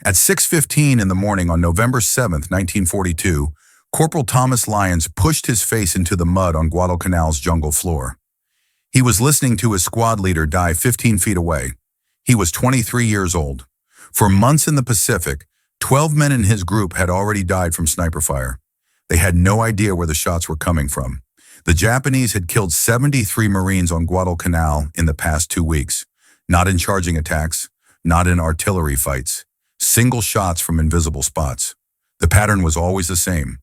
At 6:15 in the morning on November 7, 1942, Corporal Thomas Lyons pushed his face into the mud on Guadalcanal's jungle floor. He was listening to his squad leader die 15 feet away. He was 23 years old. For months in the Pacific, 12 men in his group had already died from sniper fire. They had no idea where the shots were coming from. The Japanese had killed 73 Marines on Guadalcanal in the past 2 weeks, not in charging attacks, not in artillery fights. Single shots from invisible spots. The pattern was always the same.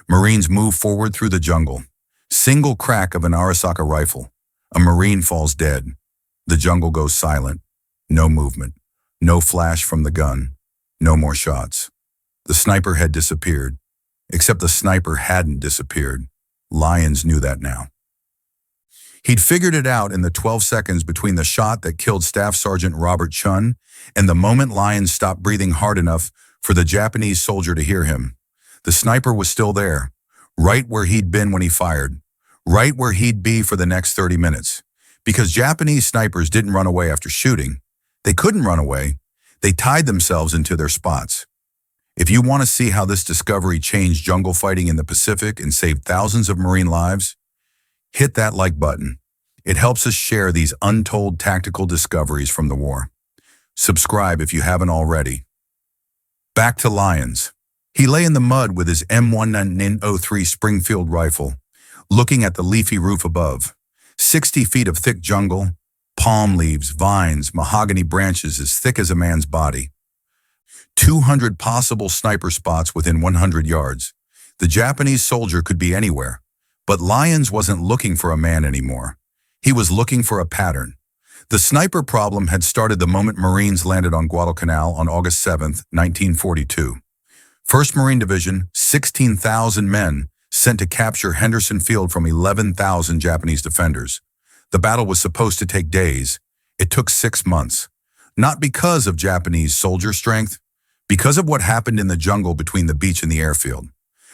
Marines move forward through the jungle. Single crack of an Arisaka rifle. A Marine falls dead. The jungle goes silent. No movement. No flash from the gun. No more shots. The sniper had disappeared. Except the sniper hadn't disappeared. Lyons knew that now. He'd figured it out in the 12 seconds between the shot that killed Staff Sergeant Robert Chun and the moment Lyons stopped breathing hard enough for the Japanese soldier to hear him. The sniper was still there, right where he'd been when he fired, right where he'd be for the next 30 minutes. Because Japanese snipers didn't run away after shooting. They couldn't run away. They tied themselves into their spots. If you want to see how this discovery changed jungle fighting in the Pacific and saved thousands of Marine lives, hit that like button. It helps us share these untold tactical discoveries from the war. Subscribe if you haven't already. Back to Lyons. He lay in the mud with his M1903 Springfield rifle, looking at the leafy roof above. 60 feet of thick jungle, palm leaves, vines, mahogany branches as thick as a man's body. 200 possible sniper spots within 100 yards. The Japanese soldier could be anywhere. But Lyons wasn't looking for a man anymore. He was looking for a pattern. The sniper problem had started the moment Marines landed on Guadalcanal on August 7, 1942. 1st Marine Division, 16,000 men, sent to capture Henderson Field from 11,000 Japanese defenders. The battle was supposed to take days. It took 6 months. Not because of Japanese soldier strength, because of what happened in the jungle between the beach and the airfield.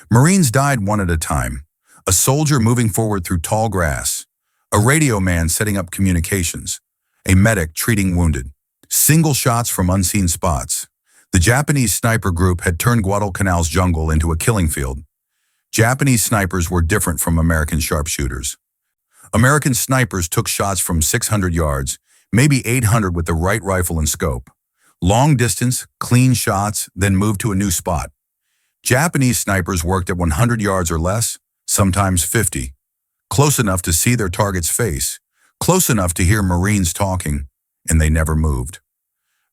Marines died one at a time. A soldier moving forward through tall grass, a radio man setting up communications, a medic treating wounded, single shots from unseen spots. The Japanese sniper group had turned Guadalcanal's jungle into a killing field. Japanese snipers were different from American sharpshooters. American snipers took shots from 600 yards, maybe 800 with the right rifle and scope. Long distance, clean shots, then moved to a new spot. Japanese snipers worked at 100 yards or less, sometimes 50, close enough to see their target's face, close enough to hear Marines talking, and they never moved.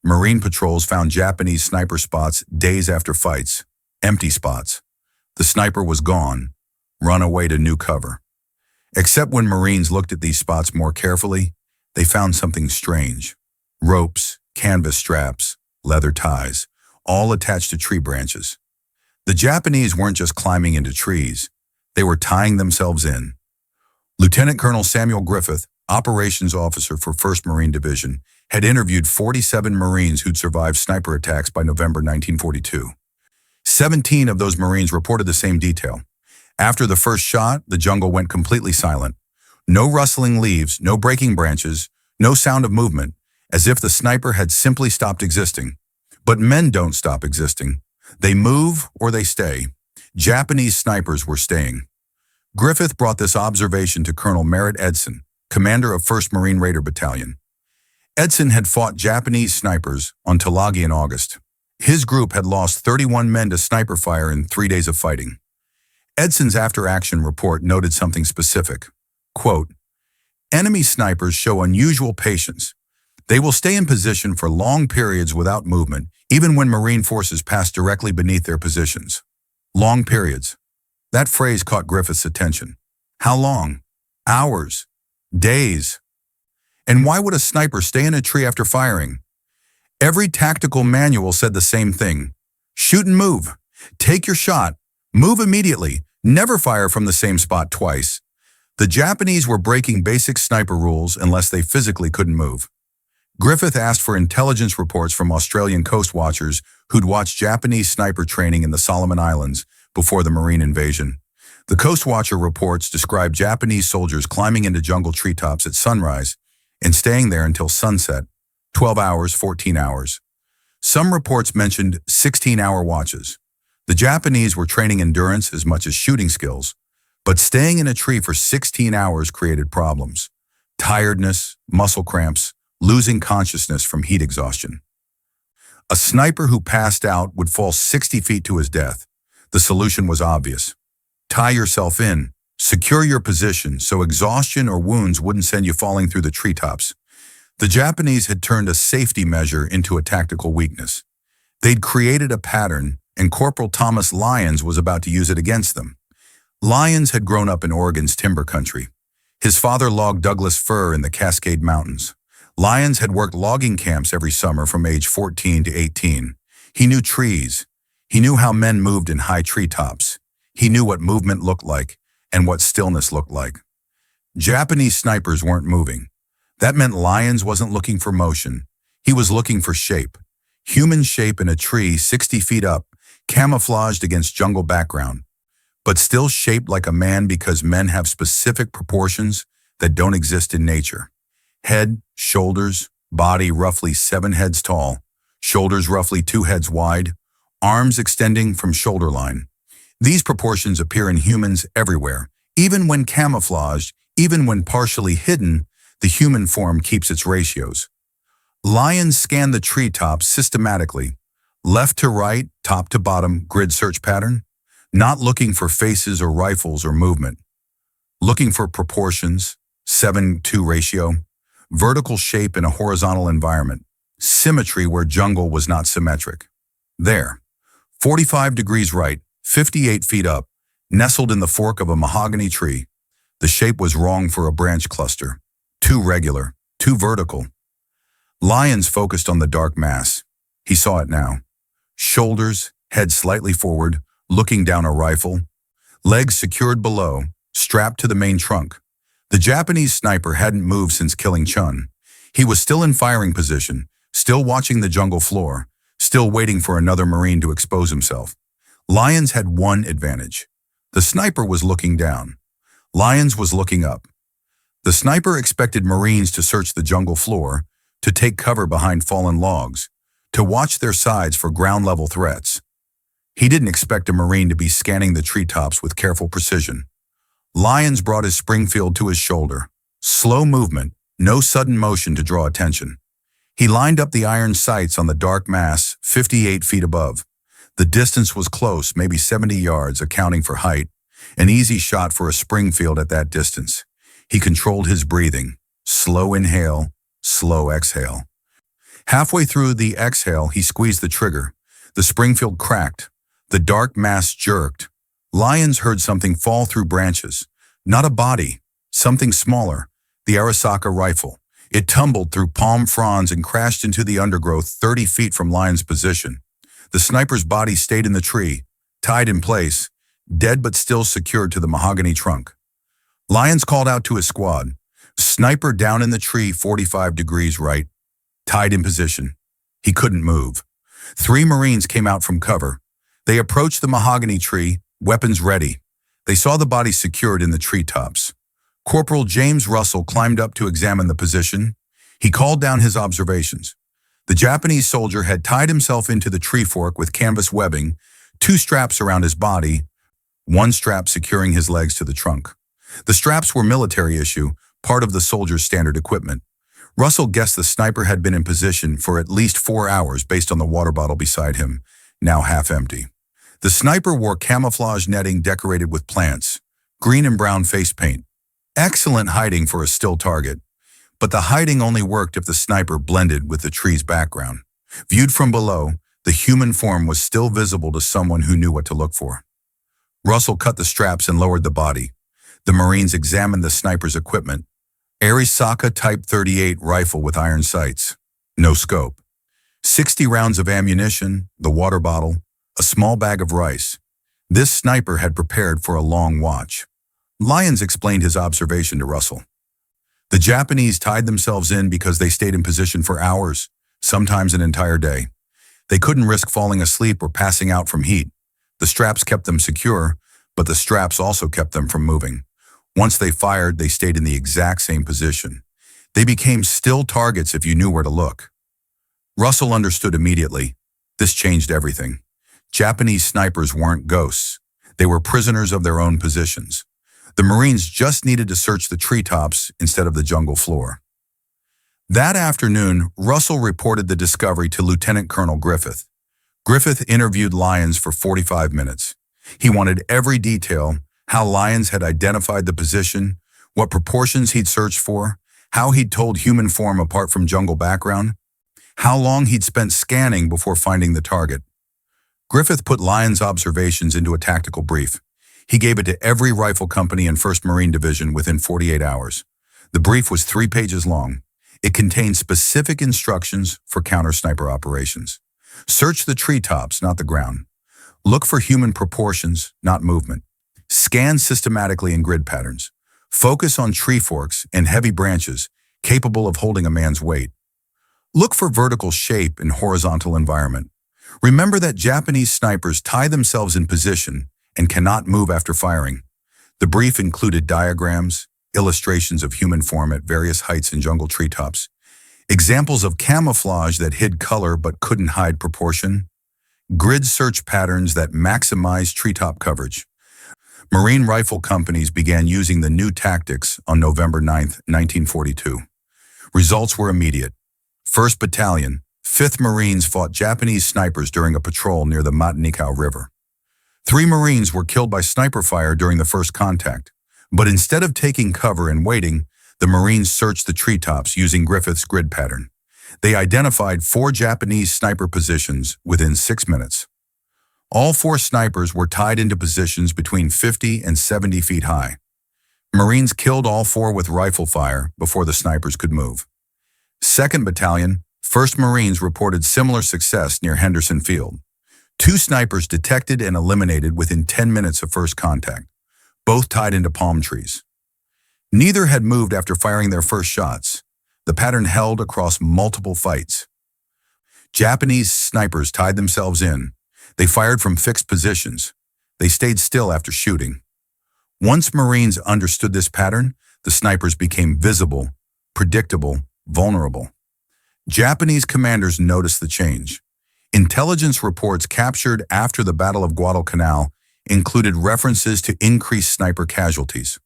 Marine patrols found Japanese sniper spots days after fights, empty spots. The sniper was gone, run away to new cover. Except when Marines looked at these spots more carefully, they found something strange. Ropes, canvas straps, leather ties, all attached to tree branches. The Japanese weren't just climbing into trees. They were tying themselves in. Lieutenant Colonel Samuel Griffith, operations officer for 1st Marine Division, had interviewed 47 Marines who'd survived sniper attacks by November 1942. 17 of those Marines reported the same detail. After the first shot, the jungle went completely silent. No rustling leaves, no breaking branches, no sound of movement, as if the sniper had simply stopped existing. But men don't stop existing. They move or they stay. Japanese snipers were staying. Griffith brought this observation to Colonel Merritt Edson, commander of 1st Marine Raider Battalion. Edson had fought Japanese snipers on Tulagi in August. His group had lost 31 men to sniper fire in 3 days of fighting. Edson's after-action report noted something specific. Quote, "Enemy snipers show unusual patience. They will stay in position for long periods without movement, even when Marine forces pass directly beneath their positions." Long periods. That phrase caught Griffith's attention. How long? Hours? Days? And why would a sniper stay in a tree after firing? Every tactical manual said the same thing. Shoot and move. Take your shot. Move immediately. Never fire from the same spot twice. The Japanese were breaking basic sniper rules unless they physically couldn't move. Griffith asked for intelligence reports from Australian coast watchers who'd watched Japanese sniper training in the Solomon Islands before the Marine invasion. The Coast Watcher reports describe Japanese soldiers climbing into jungle treetops at sunrise and staying there until sunset, 12 hours, 14 hours. Some reports mentioned 16-hour watches. The Japanese were training endurance as much as shooting skills, but staying in a tree for 16 hours created problems. Tiredness, muscle cramps, losing consciousness from heat exhaustion. A sniper who passed out would fall 60 feet to his death. The solution was obvious. Tie yourself in, secure your position so exhaustion or wounds wouldn't send you falling through the treetops. The Japanese had turned a safety measure into a tactical weakness. They'd created a pattern, and Corporal Thomas Lyons was about to use it against them. Lyons had grown up in Oregon's timber country. His father logged Douglas fir in the Cascade Mountains. Lyons had worked logging camps every summer from age 14 to 18. He knew trees. He knew how men moved in high treetops. He knew what movement looked like and what stillness looked like. Japanese snipers weren't moving. That meant Lyons wasn't looking for motion. He was looking for shape. Human shape in a tree 60 feet up, camouflaged against jungle background, but still shaped like a man because men have specific proportions that don't exist in nature. Head, shoulders, body roughly 7 heads tall, shoulders roughly 2 heads wide, arms extending from shoulder line. These proportions appear in humans everywhere. Even when camouflaged, even when partially hidden, the human form keeps its ratios. Lyons scanned the treetops systematically, left to right, top to bottom, grid search pattern, not looking for faces or rifles or movement, looking for proportions, 7:2 ratio, vertical shape in a horizontal environment, symmetry where jungle was not symmetric. There, 45 degrees right, 58 feet up, nestled in the fork of a mahogany tree. The shape was wrong for a branch cluster, too regular, too vertical. Lyons focused on the dark mass. He saw it now. Shoulders, head slightly forward, looking down a rifle, legs secured below, strapped to the main trunk. The Japanese sniper hadn't moved since killing Chun. He was still in firing position, still watching the jungle floor, still waiting for another Marine to expose himself. Lyons had one advantage. The sniper was looking down. Lyons was looking up. The sniper expected Marines to search the jungle floor, to take cover behind fallen logs, to watch their sides for ground-level threats. He didn't expect a Marine to be scanning the treetops with careful precision. Lyons brought his Springfield to his shoulder. Slow movement, no sudden motion to draw attention. He lined up the iron sights on the dark mass 58 feet above. The distance was close, maybe 70 yards, accounting for height. An easy shot for a Springfield at that distance. He controlled his breathing. Slow inhale, slow exhale. Halfway through the exhale, he squeezed the trigger. The Springfield cracked. The dark mass jerked. Lyons heard something fall through branches. Not a body, something smaller, the Arisaka rifle. It tumbled through palm fronds and crashed into the undergrowth 30 feet from Lyons' position. The sniper's body stayed in the tree, tied in place, dead but still secured to the mahogany trunk. Lyons called out to his squad. Sniper down in the tree 45 degrees right, tied in position. He couldn't move. 3 Marines came out from cover. They approached the mahogany tree, weapons ready. They saw the body secured in the treetops. Corporal James Russell climbed up to examine the position. He called down his observations. The Japanese soldier had tied himself into the tree fork with canvas webbing, 2 straps around his body, 1 strap securing his legs to the trunk. The straps were military issue, part of the soldier's standard equipment. Russell guessed the sniper had been in position for at least 4 hours based on the water bottle beside him, now half empty. The sniper wore camouflage netting decorated with plants, green and brown face paint. Excellent hiding for a still target. But the hiding only worked if the sniper blended with the tree's background. Viewed from below, the human form was still visible to someone who knew what to look for. Russell cut the straps and lowered the body. The Marines examined the sniper's equipment. Arisaka Type 38 rifle with iron sights. No scope. 60 rounds of ammunition, the water bottle, a small bag of rice. This sniper had prepared for a long watch. Lyons explained his observation to Russell. The Japanese tied themselves in because they stayed in position for hours, sometimes an entire day. They couldn't risk falling asleep or passing out from heat. The straps kept them secure, but the straps also kept them from moving. Once they fired, they stayed in the exact same position. They became still targets if you knew where to look. Russell understood immediately. This changed everything. Japanese snipers weren't ghosts. They were prisoners of their own positions. The Marines just needed to search the treetops instead of the jungle floor. That afternoon, Russell reported the discovery to Lieutenant Colonel Griffith. Griffith interviewed Lyons for 45 minutes. He wanted every detail: how Lyons had identified the position, what proportions he'd searched for, how he'd told human form apart from jungle background, how long he'd spent scanning before finding the target. Griffith put Lyons' observations into a tactical brief. He gave it to every rifle company in 1st Marine Division within 48 hours. The brief was 3 pages long. It contained specific instructions for counter-sniper operations. Search the treetops, not the ground. Look for human proportions, not movement. Scan systematically in grid patterns. Focus on tree forks and heavy branches capable of holding a man's weight. Look for vertical shape in horizontal environment. Remember that Japanese snipers tie themselves in position and cannot move after firing. The brief included diagrams, illustrations of human form at various heights in jungle treetops, examples of camouflage that hid color but couldn't hide proportion, grid search patterns that maximize treetop coverage. Marine rifle companies began using the new tactics on November 9, 1942. Results were immediate. 1st Battalion, 5th Marines fought Japanese snipers during a patrol near the Matanikau River. 3 Marines were killed by sniper fire during the first contact, but instead of taking cover and waiting, the Marines searched the treetops using Griffith's grid pattern. They identified 4 Japanese sniper positions within 6 minutes. All 4 snipers were tied into positions between 50 and 70 feet high. Marines killed all 4 with rifle fire before the snipers could move. 2nd Battalion, 1st Marines reported similar success near Henderson Field. 2 snipers detected and eliminated within 10 minutes of first contact, both tied into palm trees. Neither had moved after firing their first shots. The pattern held across multiple fights. Japanese snipers tied themselves in. They fired from fixed positions. They stayed still after shooting. Once Marines understood this pattern, the snipers became visible, predictable, vulnerable. Japanese commanders noticed the change. Intelligence reports captured after the Battle of Guadalcanal included references to increased sniper casualties.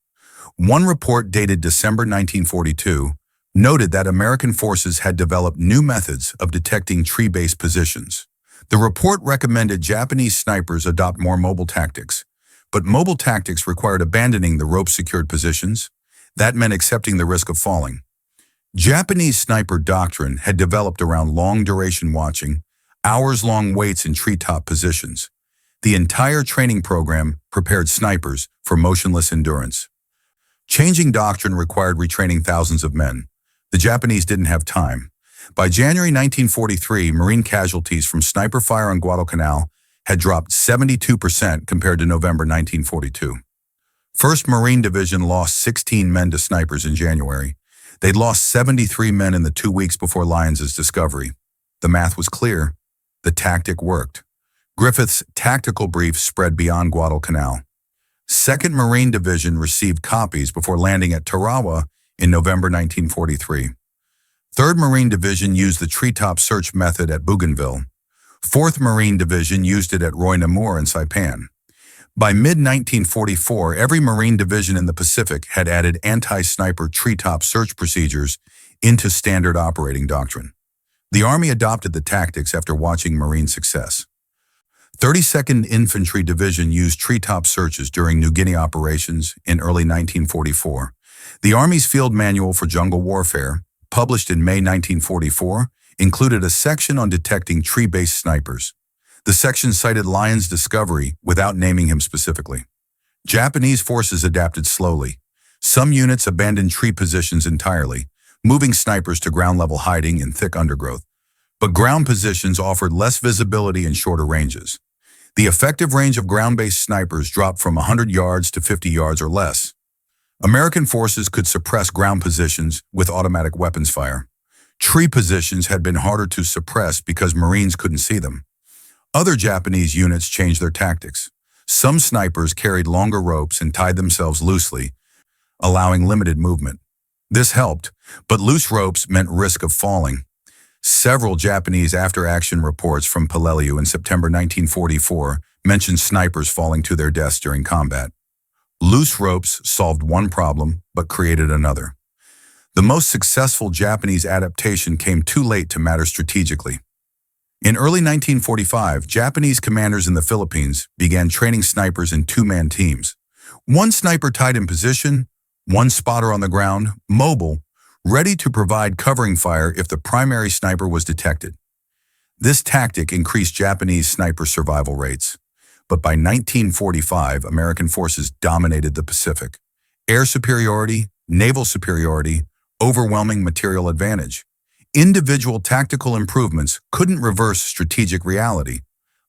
One report dated December 1942 noted that American forces had developed new methods of detecting tree-based positions. The report recommended Japanese snipers adopt more mobile tactics, but mobile tactics required abandoning the rope-secured positions. That meant accepting the risk of falling. Japanese sniper doctrine had developed around long-duration watching, hours-long waits in treetop positions. The entire training program prepared snipers for motionless endurance. Changing doctrine required retraining thousands of men. The Japanese didn't have time. By January 1943, Marine casualties from sniper fire on Guadalcanal had dropped 72% compared to November 1942. 1st Marine Division lost 16 men to snipers in January. They'd lost 73 men in the 2 weeks before Lyons' discovery. The math was clear. The tactic worked. Griffith's tactical brief spread beyond Guadalcanal. 2nd Marine Division received copies before landing at Tarawa in November 1943. 3rd Marine Division used the treetop search method at Bougainville. 4th Marine Division used it at Roy Namur and Saipan. By mid-1944, every Marine division in the Pacific had added anti-sniper treetop search procedures into standard operating doctrine. The Army adopted the tactics after watching Marine success. 32nd Infantry Division used treetop searches during New Guinea operations in early 1944. The Army's Field Manual for Jungle Warfare, published in May 1944, included a section on detecting tree-based snipers. The section cited Lyons' discovery without naming him specifically. Japanese forces adapted slowly. Some units abandoned tree positions entirely, moving snipers to ground-level hiding in thick undergrowth. But ground positions offered less visibility and shorter ranges. The effective range of ground-based snipers dropped from 100 yards to 50 yards or less. American forces could suppress ground positions with automatic weapons fire. Tree positions had been harder to suppress because Marines couldn't see them. Other Japanese units changed their tactics. Some snipers carried longer ropes and tied themselves loosely, allowing limited movement. This helped, but loose ropes meant risk of falling. Several Japanese after-action reports from Peleliu in September 1944 mentioned snipers falling to their deaths during combat. Loose ropes solved one problem, but created another. The most successful Japanese adaptation came too late to matter strategically. In early 1945, Japanese commanders in the Philippines began training snipers in two-man teams. One sniper tied in position, one spotter on the ground, mobile, ready to provide covering fire if the primary sniper was detected. This tactic increased Japanese sniper survival rates. But by 1945, American forces dominated the Pacific. Air superiority, naval superiority, overwhelming material advantage. Individual tactical improvements couldn't reverse strategic reality.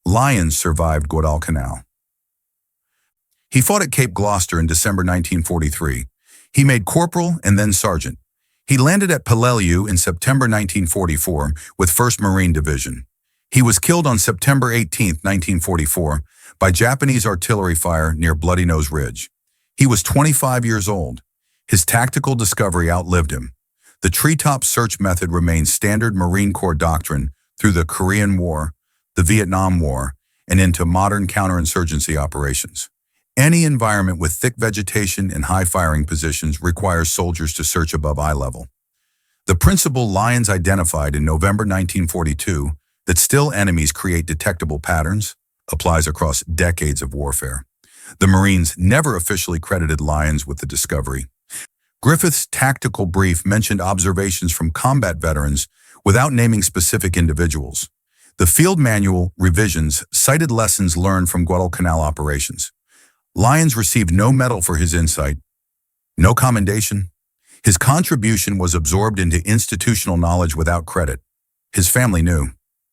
Lyons survived Guadalcanal. He fought at Cape Gloucester in December 1943. He made corporal and then sergeant. He landed at Peleliu in September 1944 with 1st Marine Division. He was killed on September 18, 1944, by Japanese artillery fire near Bloody Nose Ridge. He was 25 years old. His tactical discovery outlived him. The treetop search method remained standard Marine Corps doctrine through the Korean War, the Vietnam War, and into modern counterinsurgency operations. Any environment with thick vegetation and high firing positions requires soldiers to search above eye level. The principle Lyons identified in November 1942, that still enemies create detectable patterns, applies across decades of warfare. The Marines never officially credited Lyons with the discovery. Griffith's tactical brief mentioned observations from combat veterans without naming specific individuals. The field manual revisions cited lessons learned from Guadalcanal operations. Lyons received no medal for his insight, no commendation. His contribution was absorbed into institutional knowledge without credit. His family knew.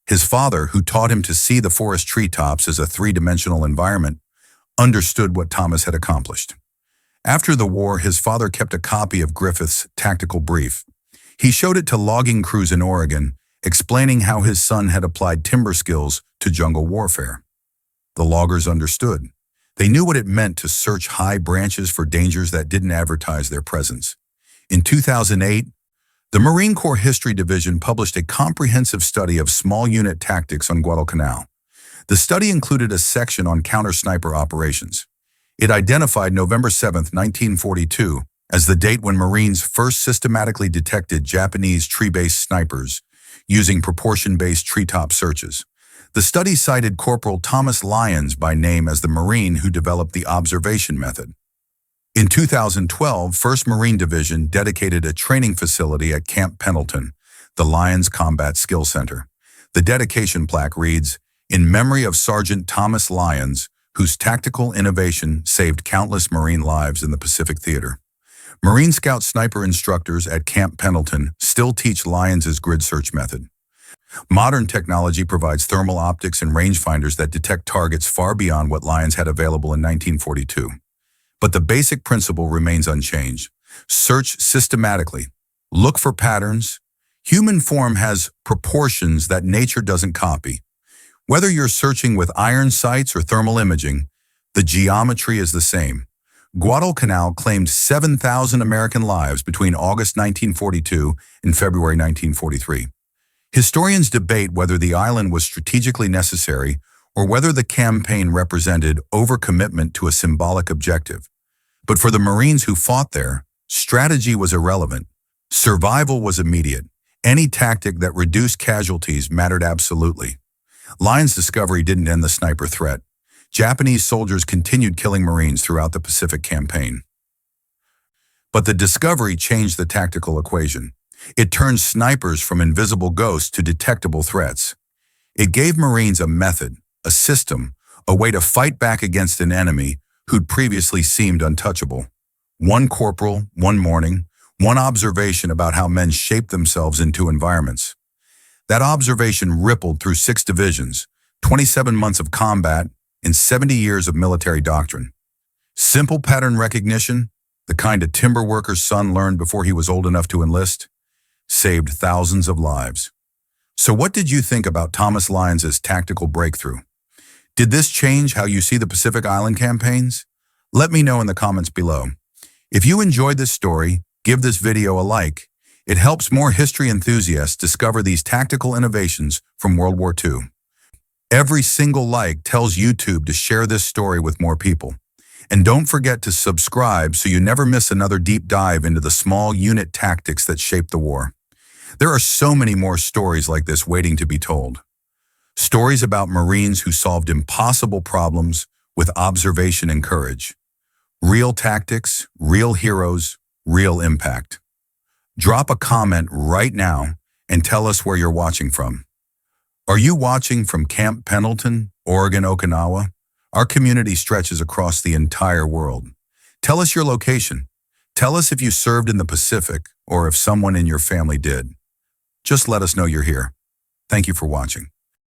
His father, who taught him to see the forest treetops as a three-dimensional environment, understood what Thomas had accomplished. After the war, his father kept a copy of Griffith's tactical brief. He showed it to logging crews in Oregon, explaining how his son had applied timber skills to jungle warfare. The loggers understood. They knew what it meant to search high branches for dangers that didn't advertise their presence. In 2008, the Marine Corps History Division published a comprehensive study of small unit tactics on Guadalcanal. The study included a section on counter-sniper operations. It identified November 7, 1942, as the date when Marines first systematically detected Japanese tree-based snipers using proportion-based treetop searches. The study cited Corporal Thomas Lyons by name as the Marine who developed the observation method. In 2012, 1st Marine Division dedicated a training facility at Camp Pendleton, the Lyons Combat Skill Center. The dedication plaque reads, "In memory of Sergeant Thomas Lyons, whose tactical innovation saved countless Marine lives in the Pacific Theater." Marine Scout sniper instructors at Camp Pendleton still teach Lyons' grid search method. Modern technology provides thermal optics and rangefinders that detect targets far beyond what Lyons had available in 1942. But the basic principle remains unchanged. Search systematically. Look for patterns. Human form has proportions that nature doesn't copy. Whether you're searching with iron sights or thermal imaging, the geometry is the same. Guadalcanal claimed 7,000 American lives between August 1942 and February 1943. Historians debate whether the island was strategically necessary or whether the campaign represented overcommitment to a symbolic objective. But for the Marines who fought there, strategy was irrelevant. Survival was immediate. Any tactic that reduced casualties mattered absolutely. Lyons' discovery didn't end the sniper threat. Japanese soldiers continued killing Marines throughout the Pacific campaign. But the discovery changed the tactical equation. It turned snipers from invisible ghosts to detectable threats. It gave Marines a method, a system, a way to fight back against an enemy who'd previously seemed untouchable. One corporal, one morning, one observation about how men shape themselves into environments. That observation rippled through 6 divisions, 27 months of combat, and 70 years of military doctrine. Simple pattern recognition, the kind a timber worker's son learned before he was old enough to enlist, saved thousands of lives. So what did you think about Thomas Lyons' tactical breakthrough? Did this change how you see the Pacific Island campaigns? Let me know in the comments below. If you enjoyed this story, give this video a like. It helps more history enthusiasts discover these tactical innovations from World War II. Every single like tells YouTube to share this story with more people. And don't forget to subscribe so you never miss another deep dive into the small unit tactics that shaped the war. There are so many more stories like this waiting to be told. Stories about Marines who solved impossible problems with observation and courage. Real tactics, real heroes, real impact. Drop a comment right now and tell us where you're watching from. Are you watching from Camp Pendleton, Oregon, Okinawa? Our community stretches across the entire world. Tell us your location. Tell us if you served in the Pacific or if someone in your family did. Just let us know you're here. Thank you for watching.